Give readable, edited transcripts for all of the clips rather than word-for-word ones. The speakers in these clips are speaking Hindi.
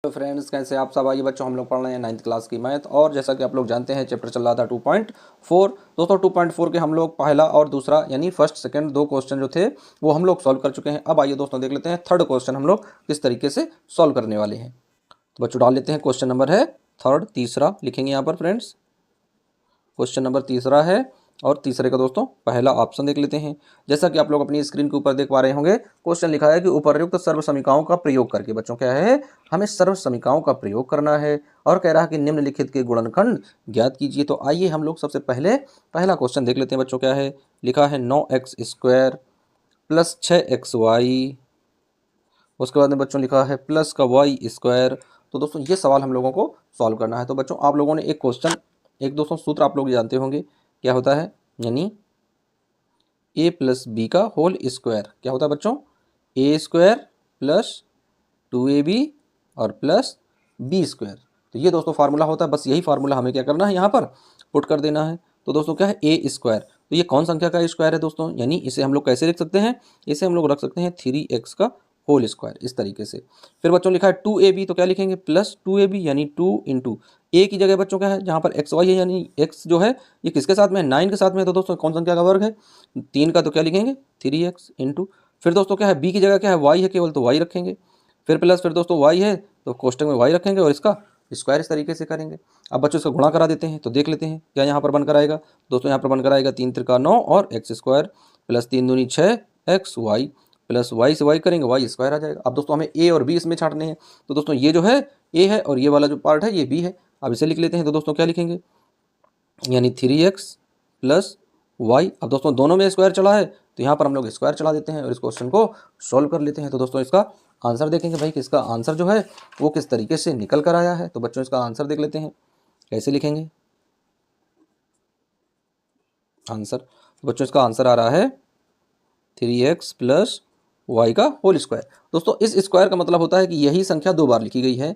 तो फ्रेंड्स, कैसे आप सब? आइए बच्चों, हम लोग पढ़ रहे हैं 9th क्लास की मैथ। और जैसा कि आप लोग जानते हैं, चैप्टर चल रहा था 2.4। दोस्तों 2.4 के हम लोग पहला और दूसरा यानी फर्स्ट सेकंड दो क्वेश्चन जो थे वो हम लोग सॉल्व कर चुके हैं। अब आइए दोस्तों देख लेते हैं थर्ड क्वेश्चन हम लोग किस तरीके से सॉल्व करने वाले हैं। तो बच्चों डाल लेते हैं, क्वेश्चन नंबर है थर्ड, तीसरा लिखेंगे यहाँ पर फ्रेंड्स। क्वेश्चन नंबर तीसरा है और तीसरे का दोस्तों पहला ऑप्शन देख लेते हैं। जैसा कि आप लोग अपनी स्क्रीन के ऊपर देख पा रहे होंगे, क्वेश्चन लिखा है कि उपर्युक्त सर्व समीकरणों का प्रयोग करके बच्चों क्या है, हमें सर्व समीकरणों का प्रयोग करना है और कह रहा है कि निम्नलिखित के गुणनखंड ज्ञात कीजिए। तो आइए हम लोग सबसे पहले पहला क्वेश्चन देख लेते हैं बच्चों। क्या है लिखा है, 9x² प्लस 6xy, उसके बाद में बच्चों लिखा है प्लस का y²। तो दोस्तों ये सवाल हम लोगों को सॉल्व करना है। तो बच्चों आप लोगों ने एक क्वेश्चन, एक दोस्तों सूत्र आप लोग जानते होंगे क्या होता है, यानी a प्लस बी का होल स्क्वायर। क्या होता है बच्चों, a² प्लस 2ab और प्लस b²। तो ये दोस्तों फार्मूला होता है। बस यही फार्मूला हमें क्या करना है, यहाँ पर पुट कर देना है। तो दोस्तों क्या है, a²। तो ये कौन संख्या का स्क्वायर है दोस्तों, यानी इसे हम लोग कैसे लिख सकते हैं, इसे हम लोग रख सकते हैं 3x का होल स्क्वायर, इस तरीके से। फिर बच्चों लिखा है 2ab, तो क्या लिखेंगे, प्लस 2ab यानी 2 इंटू ए की जगह बच्चों क्या है, जहाँ पर xy है यानी x जो है ये किसके साथ में है, 9 के साथ में है। तो दोस्तों कौन संख्या का वर्ग है, 3 का, तो क्या लिखेंगे 3x इंटू, फिर दोस्तों क्या है b की जगह क्या है, y है केवल, तो y रखेंगे। फिर प्लस, फिर दोस्तों y है तो कोष्टक में y रखेंगे और इसका स्क्वायर इस तरीके से करेंगे। अब बच्चों इसका गुणा करा देते हैं, तो देख लेते हैं क्या यहाँ पर बनकर आएगा। दोस्तों यहाँ पर बनकर आएगा 3 त्रिका 9 और x² प्लस 3 दूनी 6xy प्लस y से y करेंगे y² आ जाएगा। अब दोस्तों हमें a और b इसमें छांटने हैं। तो दोस्तों ये जो है a है और ये वाला जो पार्ट है ये b है। अब इसे लिख लेते हैं। तो दोस्तों क्या लिखेंगे, यानी 3x प्लस y। अब दोस्तों दोनों में स्क्वायर चला है तो यहाँ पर हम लोग स्क्वायर चला देते हैं और इस क्वेश्चन को सॉल्व कर लेते हैं। तो दोस्तों इसका आंसर देखेंगे भाई कि इसका आंसर जो है वो किस तरीके से निकल कर आया है। तो बच्चों इसका आंसर देख लेते हैं, कैसे लिखेंगे आंसर। तो बच्चों इसका आंसर आ रहा है 3x प्लस y का होल स्क्वायर। दोस्तों इस स्क्वायर का मतलब होता है कि यही संख्या दो बार लिखी गई है,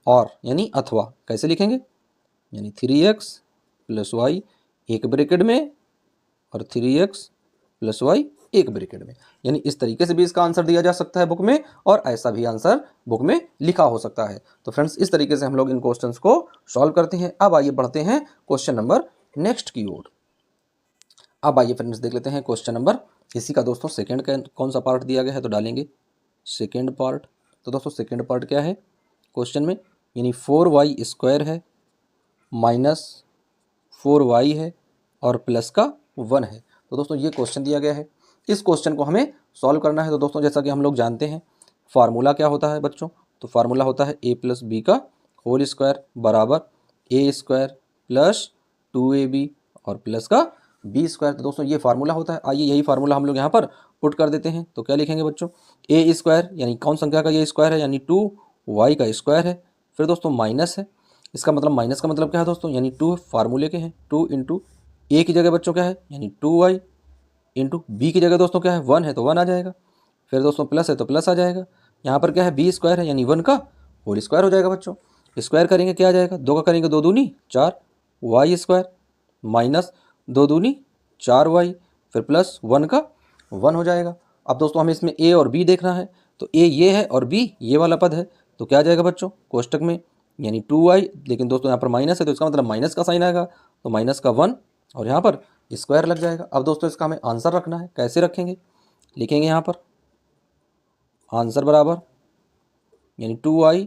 और यानी अथवा। कैसे लिखेंगे, यानी 3x प्लस y एक ब्रैकेट में और 3x प्लस y एक ब्रैकेट में। यानी इस तरीके से भी इसका आंसर दिया जा सकता है बुक में, और ऐसा भी आंसर बुक में लिखा हो सकता है। तो फ्रेंड्स इस तरीके से हम लोग इन क्वेश्चंस को सॉल्व करते हैं। अब आइए बढ़ते हैं क्वेश्चन नंबर नेक्स्ट की ओर। अब आइए फ्रेंड्स देख लेते हैं क्वेश्चन नंबर, इसी का दोस्तों सेकंड का कौन सा पार्ट दिया गया है, तो डालेंगे सेकंड पार्ट। तो दोस्तों सेकंड पार्ट क्या है क्वेश्चन में, यानी 4y² है माइनस 4y है और प्लस का 1 है। तो दोस्तों ये क्वेश्चन दिया गया है, इस क्वेश्चन को हमें सॉल्व करना है। तो दोस्तों जैसा कि हम लोग जानते हैं फार्मूला क्या होता है बच्चों, तो फार्मूला होता है a प्लस बी का होल स्क्वायर बराबर a² प्लस 2ab और प्लस का b²। तो दोस्तों ये फार्मूला होता है। आइए यही फार्मूला हम लोग यहाँ पर पुट कर देते हैं। तो क्या लिखेंगे बच्चों, a² यानी कौन संख्या का ये स्क्वायर है, यानी 2y का स्क्वायर है। फिर दोस्तों माइनस है, इसका मतलब माइनस का मतलब क्या है दोस्तों, यानी 2 फार्मूले के हैं, 2 इंटू ए की जगह बच्चों क्या है, यानी 2y इंटू बी की जगह दोस्तों क्या है 1 है तो 1 आ जाएगा। फिर दोस्तों प्लस है तो प्लस आ जाएगा। यहाँ पर क्या है b² है यानी 1 का होल स्क्वायर हो जाएगा बच्चों। स्क्वायर करेंगे क्या आ जाएगा, 2 का करेंगे 2 दूनी 4 y² माइनस 2 दूनी 4y, फिर प्लस 1 का 1 हो जाएगा। अब दोस्तों हमें इसमें a और b देखना है, तो a ये है और b ये वाला पद है। तो क्या आ जाएगा बच्चों कोष्टक में, यानी 2y, लेकिन दोस्तों यहाँ पर माइनस है तो इसका मतलब माइनस का साइन आएगा, तो माइनस का 1 और यहाँ पर स्क्वायर लग जाएगा। अब दोस्तों इसका हमें आंसर रखना है, कैसे रखेंगे, लिखेंगे यहाँ पर आंसर बराबर यानी 2y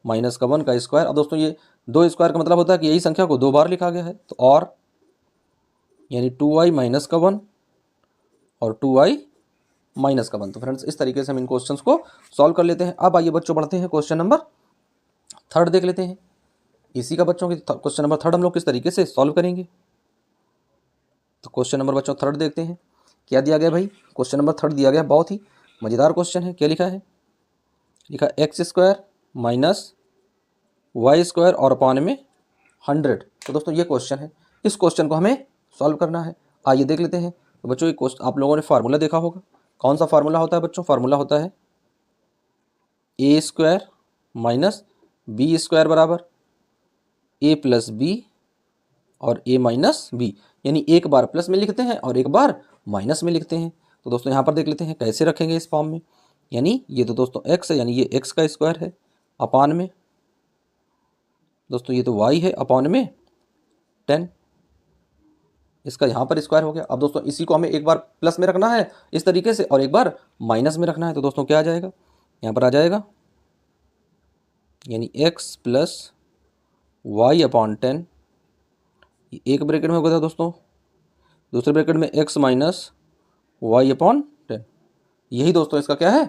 माइनस का 1 का स्क्वायर। अब दोस्तों ये 2 स्क्वायर का मतलब होता है कि यही संख्या को 2 बार लिखा गया है, तो और यानी 2y माइनस का 1 और 2y माइनस का 1। तो फ्रेंड्स इस तरीके से हम इन क्वेश्चंस को सॉल्व कर लेते हैं। अब आइए बच्चों बढ़ते हैं क्वेश्चन नंबर थर्ड देख लेते हैं। इसी का बच्चों की क्वेश्चन नंबर थर्ड हम लोग किस तरीके से सॉल्व करेंगे। तो क्वेश्चन नंबर बच्चों थर्ड देखते हैं क्या दिया गया भाई। क्वेश्चन नंबर थर्ड दिया गया, बहुत ही मज़ेदार क्वेश्चन है। क्या लिखा है, लिखा x² माइनस y² और अपान में 100। तो दोस्तों ये क्वेश्चन है, इस क्वेश्चन को हमें सॉल्व करना है। आइए देख लेते हैं। तो बच्चों ये क्वेश्चन आप लोगों ने फार्मूला देखा होगा, कौन सा फार्मूला होता है बच्चों, फार्मूला होता है a² माइनस b² बराबर a प्लस बी और a माइनस बी, यानी एक बार प्लस में लिखते हैं और एक बार माइनस में लिखते हैं। तो दोस्तों यहाँ पर देख लेते हैं कैसे रखेंगे इस फॉर्म में। यानी ये तो दोस्तों x है, यानी ये x का स्क्वायर है अपान में दोस्तों ये तो y है अपान में 10, इसका यहाँ पर स्क्वायर हो गया। अब दोस्तों इसी को हमें एक बार प्लस में रखना है इस तरीके से और एक बार माइनस में रखना है। तो दोस्तों क्या आ जाएगा, यहाँ पर आ जाएगा यानी x प्लस वाई अपॉन 10, एक ब्रैकेट में होगा था दोस्तों, दूसरे ब्रैकेट में x माइनस वाई अपॉन 10। यही दोस्तों इसका क्या है,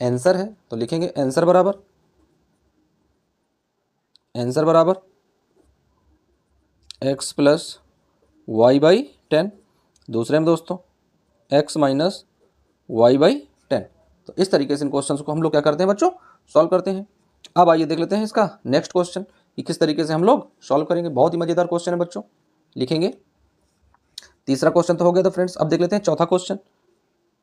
आंसर है। तो लिखेंगे आंसर बराबर x प्लस वाई बाई 10, दूसरे में दोस्तों x माइनस वाई बाई 10। तो इस तरीके से इन क्वेश्चंस को हम लोग क्या करते हैं बच्चों, सॉल्व करते हैं। अब आइए देख लेते हैं इसका नेक्स्ट क्वेश्चन कि किस तरीके से हम लोग सॉल्व करेंगे। बहुत ही मज़ेदार क्वेश्चन है बच्चों, लिखेंगे। तीसरा क्वेश्चन तो हो गया। तो फ्रेंड्स अब देख लेते हैं चौथा क्वेश्चन। तो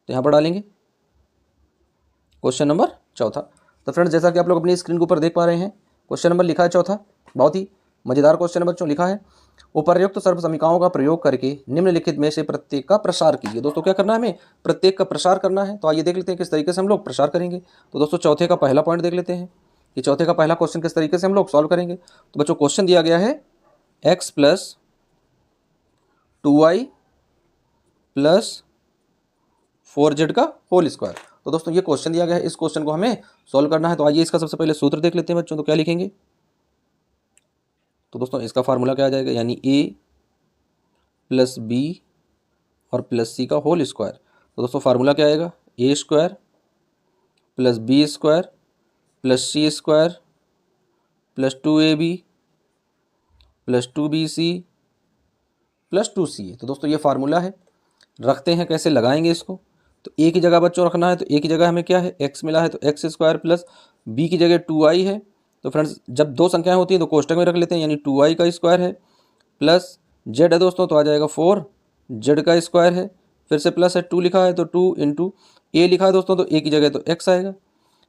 यहाँ पर डालेंगे क्वेश्चन नंबर चौथा। तो फ्रेंड्स जैसा कि आप लोग अपनी स्क्रीन के ऊपर देख पा रहे हैं, क्वेश्चन नंबर लिखा है चौथा। बहुत ही मज़ेदार क्वेश्चन है बच्चों। लिखा है उपर्युक्त सर्व समीकरणों का प्रयोग करके निम्नलिखित में से प्रत्येक का प्रसार कीजिए। दोस्तों क्या करना है, हमें प्रत्येक का प्रसार करना है। तो आइए देख लेते हैं किस तरीके से हम लोग प्रसार करेंगे। तो दोस्तों चौथे का पहला पॉइंट देख लेते हैं कि चौथे का पहला क्वेश्चन किस तरीके से हम लोग सॉल्व करेंगे। तो बच्चों क्वेश्चन दिया गया है x plus 2y plus 4z का होल स्क्वायर। तो दोस्तों ये क्वेश्चन दिया गया है, इस क्वेश्चन को हमें सॉल्व करना है। तो आइए इसका सबसे पहले सूत्र देख लेते हैं बच्चों। तो क्या लिखेंगे, तो दोस्तों इसका फार्मूला क्या आ जाएगा, यानी a प्लस बी और प्लस सी का होल स्क्वायर। तो दोस्तों फार्मूला क्या आएगा, A square plus B square plus C square plus 2ab plus 2bc plus 2ca। तो दोस्तों ये फार्मूला है। रखते हैं कैसे, लगाएंगे इसको। तो ए की जगह बच्चों रखना है, तो ए की जगह हमें क्या है, x मिला है, तो x स्क्वायर प्लस बी की जगह 2i है। तो फ्रेंड्स जब दो संख्याएं होती हैं तो कोष्टक में रख लेते हैं, यानी 2i का स्क्वायर है प्लस z है दोस्तों, तो आ जाएगा 4z का स्क्वायर है, फिर से प्लस है, 2 लिखा है तो 2 इंटू ए लिखा है दोस्तों, तो ए की जगह तो x आएगा,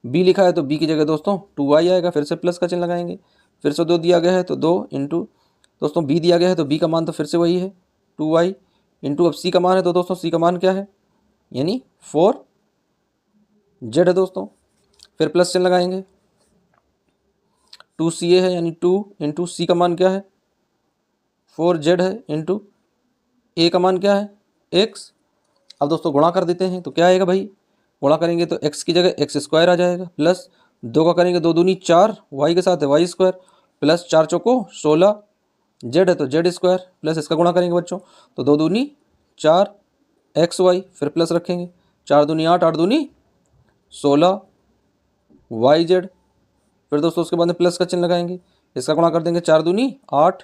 b लिखा है तो b की जगह दोस्तों 2i आएगा, फिर से प्लस का चिन्ह लगाएंगे, फिर से 2 दिया गया है तो 2 इंटू दोस्तों b दिया गया है तो b का मान तो फिर से वही है 2i इंटू अब c का मान है, तो दोस्तों c का मान क्या है, यानी 4z है दोस्तों, फिर प्लस चिन्ह लगाएंगे, 2ca है यानी 2 इंटू सी का मान क्या है 4z है इंटू ए का मान क्या है x। अब दोस्तों गुणा कर देते हैं, तो क्या आएगा भाई, गुणा करेंगे तो x की जगह x स्क्वायर आ जाएगा, प्लस 2 का करेंगे 2 दूनी 4, y के साथ है y स्क्वायर, प्लस 4 चौको 16, z है तो z स्क्वायर, प्लस इसका गुणा करेंगे बच्चों तो 2 दूनी 4 xy, फिर प्लस रखेंगे 4 दूनी 8, 8 दूनी 16 yz, फिर दोस्तों उसके बाद में प्लस का चिन्ह लगाएंगे, इसका गुणा कर देंगे 4 दूनी 8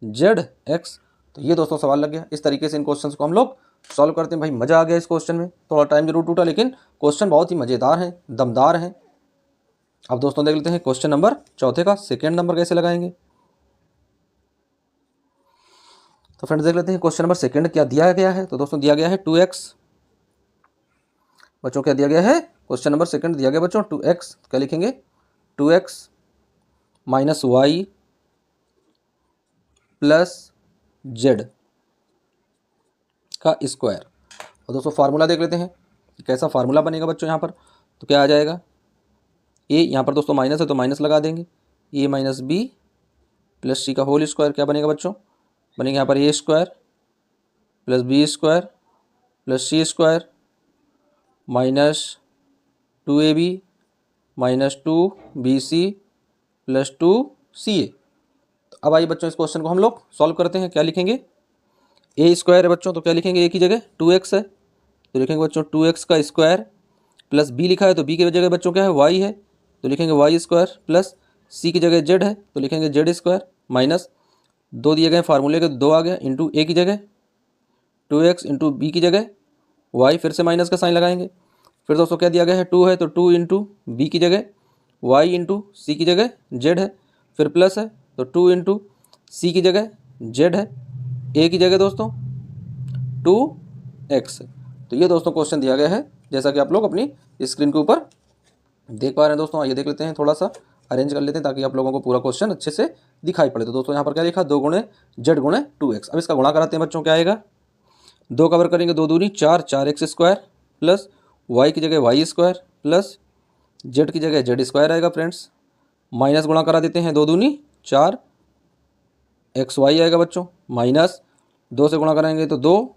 zx। तो ये दोस्तों सवाल लग गया। इस तरीके से इन क्वेश्चंस को हम लोग सॉल्व करते हैं। भाई मज़ा आ गया इस क्वेश्चन में, थोड़ा टाइम जरूर टूटा लेकिन क्वेश्चन बहुत ही मज़ेदार है, दमदार है। अब दोस्तों देख लेते हैं क्वेश्चन नंबर चौथे का सेकेंड नंबर कैसे लगाएंगे। तो फ्रेंड्स देख लेते हैं क्वेश्चन नंबर सेकेंड क्या दिया गया है। तो दोस्तों दिया गया है 2x, बच्चों क्या दिया गया है, क्वेश्चन नंबर सेकेंड दिया गया बच्चों 2x। क्या लिखेंगे, 2x minus Y plus z का स्क्वायर। और दोस्तों फार्मूला देख लेते हैं कैसा फार्मूला बनेगा बच्चों यहाँ पर। तो क्या आ जाएगा, a यहाँ पर दोस्तों माइनस है तो माइनस लगा देंगे, a minus B plus C का होल स्क्वायर। क्या बनेगा बच्चों, बनेगा यहाँ पर a square plus B square plus C square minus 2ab minus 2bc plus 2ca। तो अब आइए बच्चों इस क्वेश्चन को हम लोग सॉल्व करते हैं। क्या लिखेंगे, ए स्क्वायर है बच्चों, तो क्या लिखेंगे, ए की जगह 2x है तो लिखेंगे बच्चों 2x का स्क्वायर, प्लस बी लिखा है तो बी की जगह बच्चों क्या है y है तो लिखेंगे y स्क्वायर, प्लस सी की जगह z है तो लिखेंगे z स्क्वायर, माइनस 2 दिए गए फार्मूले के 2 आ गया, इंटू ए की जगह 2x इंटू बी की जगह y, फिर से माइनस का साइन लगाएंगे, फिर दोस्तों क्या दिया गया है 2 है तो 2 इंटू बी की जगह y इंटू सी की जगह z है, फिर प्लस है तो 2 इंटू सी की जगह z है, ए की जगह दोस्तों 2x। तो ये दोस्तों क्वेश्चन दिया गया है जैसा कि आप लोग अपनी स्क्रीन के ऊपर देख पा रहे हैं दोस्तों। आइए देख लेते हैं, थोड़ा सा अरेंज कर लेते हैं ताकि आप लोगों को पूरा क्वेश्चन अच्छे से दिखाई पड़े। तो दोस्तों यहाँ पर क्या लिखा, 2 गुणे z गुणे 2x। अब इसका गुणा कराते हैं बच्चों, क्या आएगा, 2 कवर करेंगे 2 दूनी 4, 4x स्क्वायर प्लस y की जगह y स्क्वायर प्लस जेड की जगह जेड स्क्वायर आएगा फ्रेंड्स, माइनस गुणा करा देते हैं, 2 दूनी 4 एक्स वाई आएगा बच्चों, माइनस 2 से गुणा कराएंगे तो 2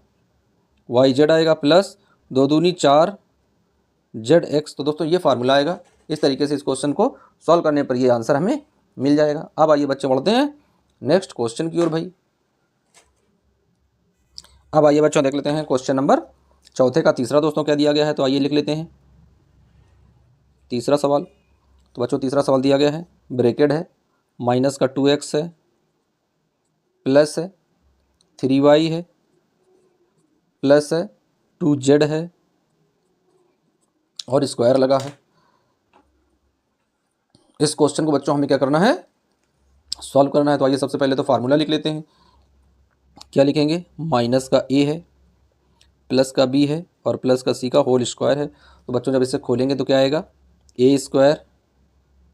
वाई जेड आएगा, प्लस 2 दूनी 4 जेड एक्स। तो दोस्तों ये फार्मूला आएगा। इस तरीके से इस क्वेश्चन को सॉल्व करने पर ये आंसर हमें मिल जाएगा। अब आइए बच्चे बढ़ते हैं नेक्स्ट क्वेश्चन की ओर भाई। अब आइए बच्चों देख लेते हैं क्वेश्चन नंबर चौथे का तीसरा दोस्तों क्या दिया गया है। तो आइए लिख लेते हैं तीसरा सवाल। तो बच्चों तीसरा सवाल दिया गया है, ब्रैकेट है, माइनस का 2x है, प्लस है 3y है, प्लस है 2z है और स्क्वायर लगा है। इस क्वेश्चन को बच्चों हमें क्या करना है, सॉल्व करना है। तो आइए सबसे पहले तो फार्मूला लिख लेते हैं। क्या लिखेंगे, माइनस का a है, प्लस का b है और प्लस का c का होल स्क्वायर है। तो बच्चों जब इसे खोलेंगे तो क्या आएगा, a square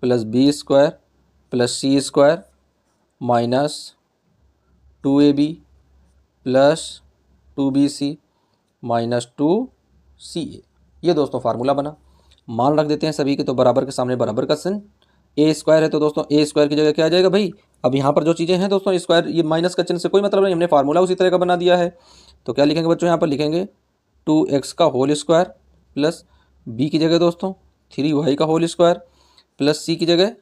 plus b square plus c square minus 2ab plus 2bc minus 2ca। ये दोस्तों फार्मूला बना। मान रख देते हैं सभी के, तो बराबर के सामने बराबर का चिन्ह, ए स्क्वायर है तो दोस्तों ए स्क्वायर की जगह क्या आ जाएगा भाई। अब यहाँ पर जो चीज़ें हैं दोस्तों, स्क्वायर ये माइनस का चिन्ह से कोई मतलब नहीं, हमने फार्मूला उसी तरह का बना दिया है। तो क्या लिखेंगे बच्चों, यहाँ पर लिखेंगे 2x का होल स्क्वायर प्लस b की जगह दोस्तों 3y का होल स्क्वायर प्लस c की जगह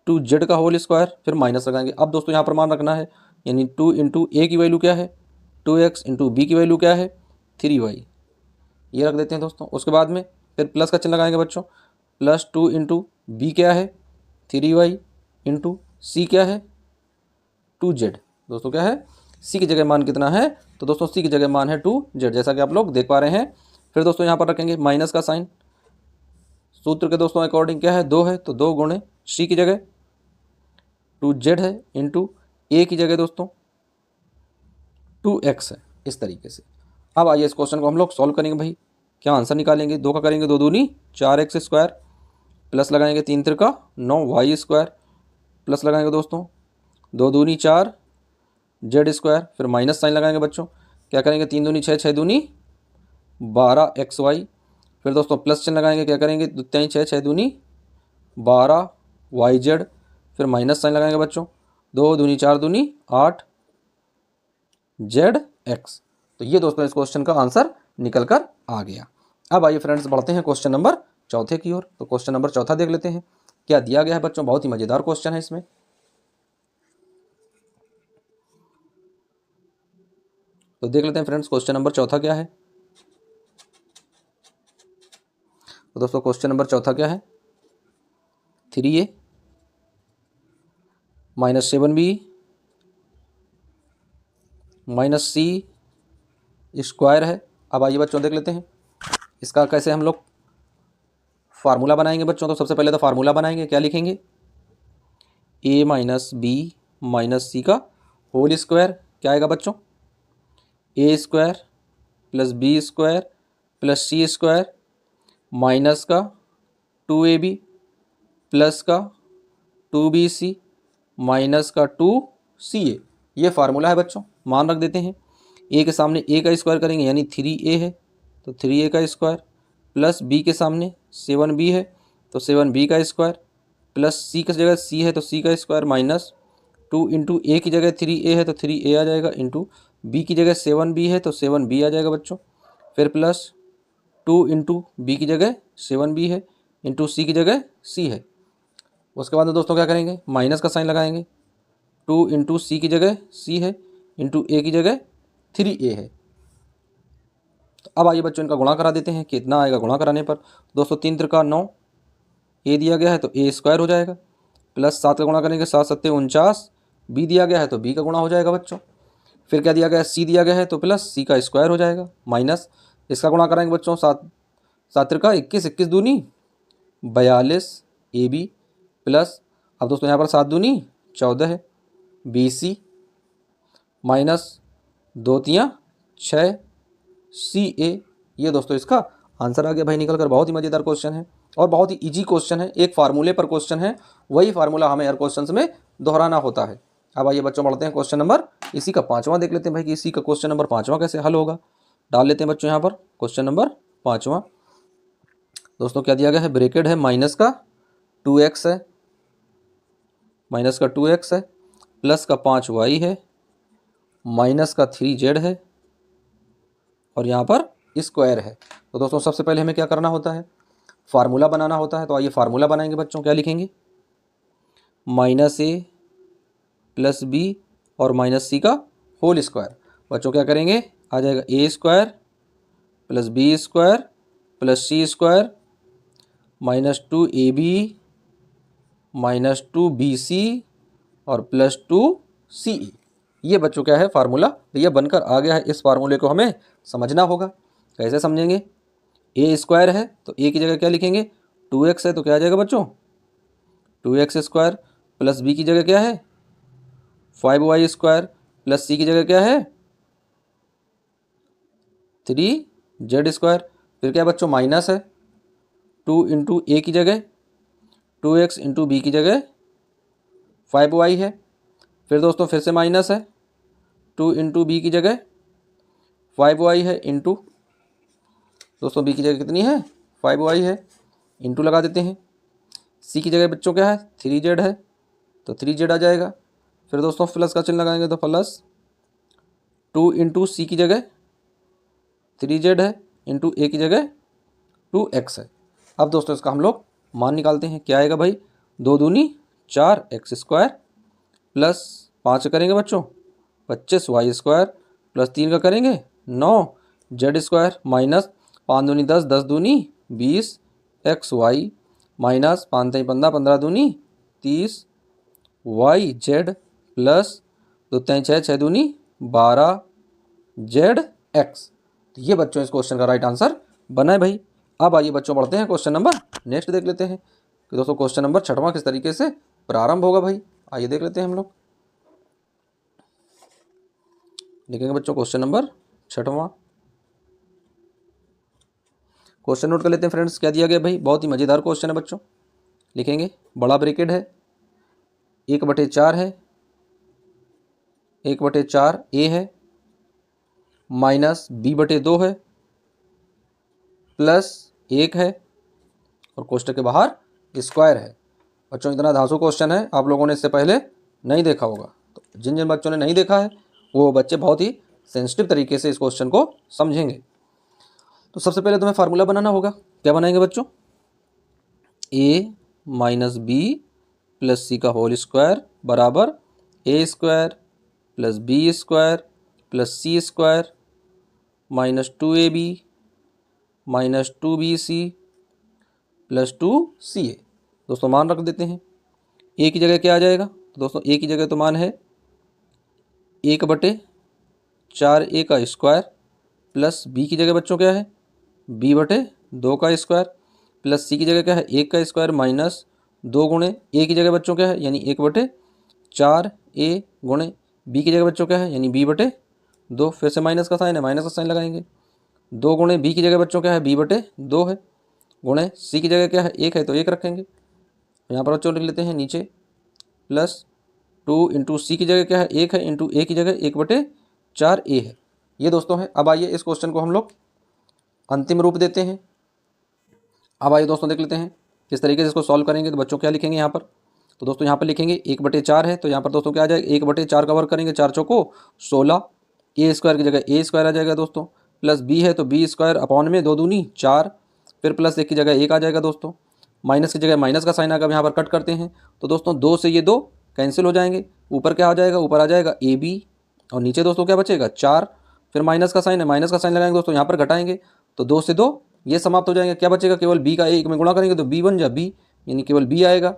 2z का होल स्क्वायर, फिर माइनस लगाएंगे। अब दोस्तों यहाँ पर मान रखना है, यानी 2 इंटू ए की वैल्यू क्या है 2x, इंटू बी की वैल्यू क्या है 3y, ये रख देते हैं दोस्तों। उसके बाद में फिर प्लस का चिन्ह लगाएंगे बच्चों, प्लस 2 इंटू बी क्या है 3y, इंटू सी क्या है 2z। दोस्तों क्या है, सी की जगह मान कितना है, तो दोस्तों सी की जगह मान है 2z, जैसा कि आप लोग देख पा रहे हैं। फिर दोस्तों यहाँ पर रखेंगे माइनस का साइन, सूत्र के दोस्तों अकॉर्डिंग क्या है 2 है, तो 2 गुणे सी की जगह 2z है, इंटू ए की जगह दोस्तों 2x है, इस तरीके से। अब आइए इस क्वेश्चन को हम लोग सॉल्व करेंगे भाई। क्या आंसर निकालेंगे, 2 का करेंगे 2 दूनी 4x स्क्वायर, प्लस लगाएंगे 3 तिरका 9y स्क्वायर, प्लस लगाएंगे दोस्तों 2 दूनी 4 जेड स्क्वायर, फिर माइनस साइन लगाएंगे बच्चों। क्या करेंगे, 3 दूनी 6, 6 दूनी 12xy, फिर दोस्तों प्लस चिन्ह लगाएंगे। क्या करेंगे, 2 6, 6 दूनी 12yz, फिर माइनस साइन लगाएंगे बच्चों, 2 दूनी 4 दूनी 8zx। तो ये दोस्तों इस क्वेश्चन का आंसर निकल कर आ गया। अब आइए फ्रेंड्स बढ़ते हैं क्वेश्चन नंबर चौथे की ओर। तो क्वेश्चन नंबर चौथा देख लेते हैं क्या दिया गया है बच्चों। बहुत ही मजेदार क्वेश्चन है इसमें। तो देख लेते हैं फ्रेंड्स क्वेश्चन नंबर चौथा क्या है। तो दोस्तों क्वेश्चन नंबर चौथा क्या है, 3a minus 7b minus c square है। अब आइए बच्चों देख लेते हैं इसका कैसे हम लोग फार्मूला बनाएंगे बच्चों। तो सबसे पहले तो फार्मूला बनाएंगे। क्या लिखेंगे, a minus B minus C का होल स्क्वायर, क्या आएगा बच्चों, A square plus B square plus C square minus का 2ab प्लस का 2bc माइनस का 2ca। ये फार्मूला है बच्चों। मान रख देते हैं, a के सामने a का स्क्वायर करेंगे यानी 3a है, तो 3a का स्क्वायर, प्लस b के सामने 7b है तो 7b का स्क्वायर, प्लस c की जगह c है तो c का स्क्वायर, माइनस 2 इंटू ए की जगह 3a है तो 3a आ जाएगा, इंटू b की जगह 7b है तो 7b आ जाएगा बच्चों, फिर प्लस 2 इंटू बी की जगह 7b है, इंटू सी की जगह c है। उसके बाद में दोस्तों क्या करेंगे, माइनस का साइन लगाएंगे, 2 इंटू सी की जगह c है, इंटू ए की जगह 3a है। तो अब आइए बच्चों इनका गुणा करा देते हैं। कितना आएगा गुणा कराने पर, दोस्तों 3 त्रिका 9, ए दिया गया है तो ए स्क्वायर हो जाएगा, प्लस 7 का गुणा करेंगे 7 सत्ते 49, बी दिया गया है तो बी का गुणा हो जाएगा बच्चों। फिर क्या दिया गया है, सी दिया गया है तो प्लस सी का स्क्वायर हो जाएगा, माइनस इसका गुणा कराएंगे बच्चों 7 त्रिका 21, 21 दूनी 42 ए बी, प्लस अब दोस्तों यहाँ पर 7 दूनी 14 है बी सी, माइनस 2 तियाँ 6 सी ए। ये दोस्तों इसका आंसर आ गया भाई निकल कर। बहुत ही मज़ेदार क्वेश्चन है और बहुत ही इजी क्वेश्चन है। एक फार्मूले पर क्वेश्चन है, वही फार्मूला हमें हर क्वेश्चन में दोहराना होता है। अब आइए बच्चों बढ़ते हैं क्वेश्चन नंबर इसी का पाँचवां देख लेते हैं भाई कि इसी का क्वेश्चन नंबर पाँचवां कैसे हल होगा। डाल लेते हैं बच्चों यहाँ पर क्वेश्चन नंबर पाँचवां। दोस्तों क्या दिया गया है, ब्रैकेट है माइनस का 2x है, माइनस का 2x है, प्लस का 5y है, माइनस का 3z है, और यहाँ पर स्क्वायर है। तो दोस्तों सबसे पहले हमें क्या करना होता है, फार्मूला बनाना होता है। तो आइए फार्मूला बनाएंगे बच्चों। क्या लिखेंगे, -a + b और -c का होल स्क्वायर। बच्चों क्या करेंगे, आ जाएगा a² + b² + c² -2ab -2bc और +2ce। ये बच्चों क्या है, फार्मूला ये बनकर आ गया है। इस फार्मूले को हमें समझना होगा। कैसे समझेंगे, a² है तो a की जगह क्या लिखेंगे, 2x है तो क्या आ जाएगा बच्चों, 2x² + b की जगह क्या है, 5y² + c की जगह क्या है, 3z²। फिर क्या बच्चों, माइनस है 2 × a की जगह 2x × b की जगह 5y है। फिर दोस्तों फिर से माइनस है 2 × b की जगह 5y है, इंटू दोस्तों b की जगह कितनी है, 5y है, इंटू लगा देते हैं। c की जगह बच्चों क्या है, 3z है तो 3z आ जाएगा। फिर दोस्तों प्लस का चिन्ह लगाएंगे तो प्लस 2 × c की जगह 3z है, इंटू a की जगह 2x है। अब दोस्तों इसका हम लोग मान निकालते हैं। क्या आएगा भाई, 2 दूनी 4x² प्लस 5 करेंगे बच्चों 25y² प्लस 3 का करेंगे 9z² माइनस 5 दूनी 10, 10 दूनी 20xy माइनस 5 3 15, 15 दूनी 30yz प्लस 2 3 6, 6 दूनी 12zx। तो ये बच्चों इस क्वेश्चन का राइट आंसर बना है भाई। अब आइए बच्चों बढ़ते हैं क्वेश्चन नंबर नेक्स्ट देख लेते हैं कि दोस्तों क्वेश्चन नंबर 6वां किस तरीके से प्रारंभ होगा भाई। आइए देख लेते हैं हम लोग। लिखेंगे बच्चों क्वेश्चन नंबर 6वां। क्वेश्चन नोट कर लेते हैं फ्रेंड्स। क्या दिया गया भाई, बहुत ही मज़ेदार क्वेश्चन है बच्चों। लिखेंगे, बड़ा ब्रैकेट है 1/4 है, 1/4 a है, माइनस b/2 है, प्लस 1 है, और कोष्टक के बाहर स्क्वायर है। बच्चों इतना धांसू क्वेश्चन है, आप लोगों ने इससे पहले नहीं देखा होगा। तो जिन जिन बच्चों ने नहीं देखा है वो बच्चे बहुत ही सेंसिटिव तरीके से इस क्वेश्चन को समझेंगे। तो सबसे पहले तुम्हें फार्मूला बनाना होगा। क्या बनाएंगे बच्चों, a - b + c का होल स्क्वायर बराबर a² + b² + c² -2ab -2bc + 2ca। दोस्तों मान रख देते हैं। a की जगह क्या आ जाएगा, तो दोस्तों a की जगह तो मान है 1/4a का स्क्वायर प्लस b की जगह बच्चों क्या है b/2 का स्क्वायर प्लस c की जगह क्या है 1 का स्क्वायर माइनस 2 गुणे a की जगह बच्चों क्या है यानी 1/4a गुणे b की जगह बच्चों क्या है यानी b/2। फिर से माइनस का साइन है, माइनस का साइन लगाएंगे। 2 गुणे b की जगह बच्चों क्या है b/2 है, गुणे c की जगह क्या है 1 है तो 1 रखेंगे। यहाँ पर बच्चों लिख लेते हैं नीचे प्लस 2 × c की जगह क्या है 1 है, इंटू a की जगह 1/4a है। ये दोस्तों है। अब आइए इस क्वेश्चन को हम लोग अंतिम रूप देते हैं। अब आइए दोस्तों देख लेते हैं किस तरीके से इसको सॉल्व करेंगे। तो बच्चों क्या लिखेंगे यहाँ पर, तो दोस्तों यहाँ पर लिखेंगे 1/4 है तो यहाँ पर दोस्तों क्या आ जाएगा 1/4 का वर्ग करेंगे 4 चौको 16, a² की जगह a² आ जाएगा दोस्तों, प्लस b है तो b² अपॉन में 2 दूनी 4, फिर प्लस 1 की जगह 1 आ जाएगा दोस्तों, माइनस की जगह माइनस का साइन आएगा। यहाँ पर कट करते हैं तो दोस्तों 2 से ये 2 कैंसिल हो जाएंगे। ऊपर क्या आ जाएगा, ऊपर आ जाएगा ab और नीचे दोस्तों क्या बचेगा 4, फिर माइनस का साइन है, माइनस का साइन लगाएंगे दोस्तों, यहाँ पर घटाएंगे तो 2 से 2 ये समाप्त हो जाएंगे। क्या बचेगा, केवल b का 1 में गुणा करेंगे तो b बन जा b यानी केवल b आएगा।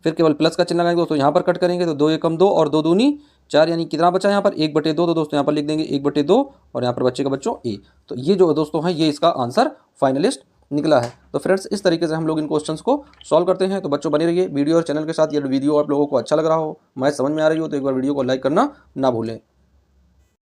फिर केवल प्लस का चिन्ह लगाएंगे दोस्तों, यहाँ पर कट करेंगे तो 2 एकम 2 और 2 दूनी 4 यानी कितना बचा यहाँ पर 1/2। तो दोस्तों यहाँ पर लिख देंगे 1/2 और यहाँ पर बचेगा बच्चों a। तो ये जो दोस्तों है ये इसका आंसर फाइनलिस्ट निकला है। तो फ्रेंड्स इस तरीके से हम लोग इन क्वेश्चंस को सॉल्व करते हैं। तो बच्चों बने रहिए वीडियो और चैनल के साथ। ये वीडियो आप लोगों को अच्छा लग रहा हो, मैथ समझ में आ रही हो तो एक बार वीडियो को लाइक करना ना भूलें।